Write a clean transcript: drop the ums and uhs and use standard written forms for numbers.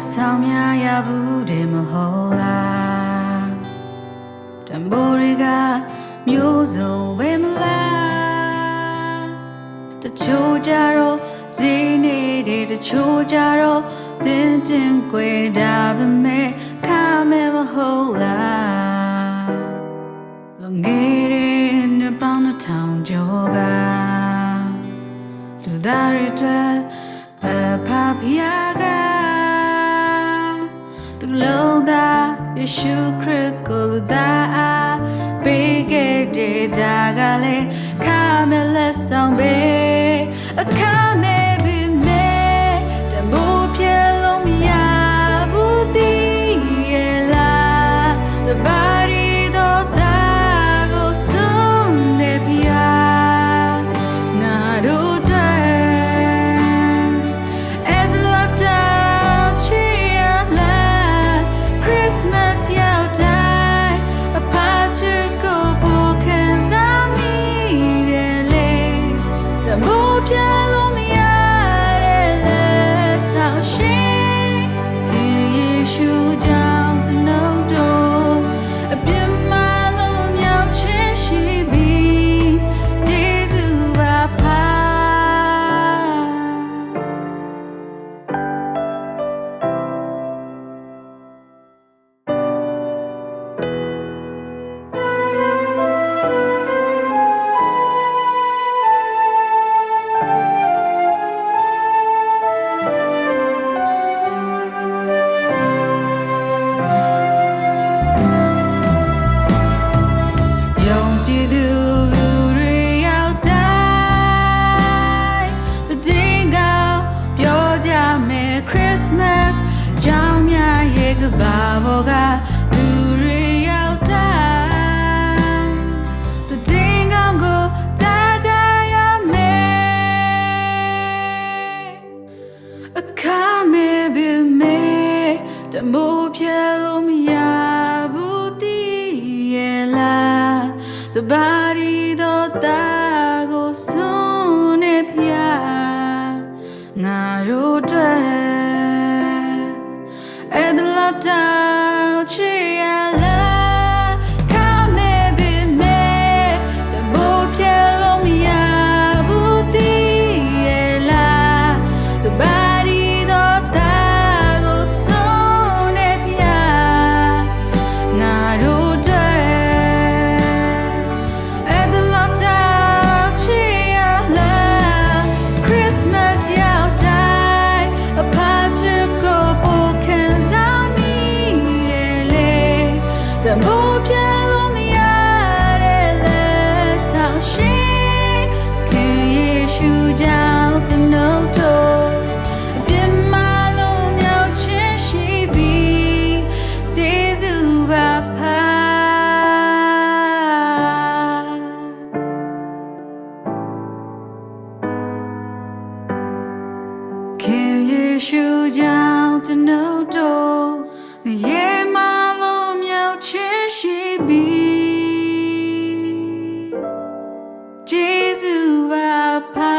ဆောင်များရဘူးတယ်မဟုတ်လားတံပိုးတွေကမျိုးစုံပဲမလားတချို့ကြတော့ဈေးနေတဲ့တချို့ကြတော့တင်းတင်းကွယ်တာပဲမဲ့ခါမဲမဟုတ်လားလွန်ခဲ့တဲ့နှစ်ပေါင်း2000ကျော်ကလူသားတွေအတွက်ဖဖျားကသူလုံးသားယေရှုခရစ်ကိုလူသားပေးခဲ့တဲ့ဒါကလည်းခါမဲလက်ဆောင်ပဲအခါမဲပြီမဲတမိုးပြလုံးမရဘူးတည်ရဲ့လားတပါရီတော့တာကိုဆုံးနေပြနာတို့Christmas ကြောင်းများရဲ့ကဘာဘောကလူတွေရောက်တိုင်းတည်ငောင်းကိုကြားကြရမယ်အခါမဲပဲမဲတမိုးပြလို့မရဘူးတည်ရဲ့လားတပါရီတော့တာကိုစွန်းနေပြငါတို့အတွက်到去呀啦，卡梅比梅，这不偏龙呀不低耶啦，这巴黎都大个送的呀，那路对，爱的老到去呀啦 ，Christmas 要带，怕这个不肯。这不偏路没有的了，伤心，可以数着怎能走？别马路秒前西比，接住吧怕。可以数着怎能走？夜马路秒前西比，接住吧怕。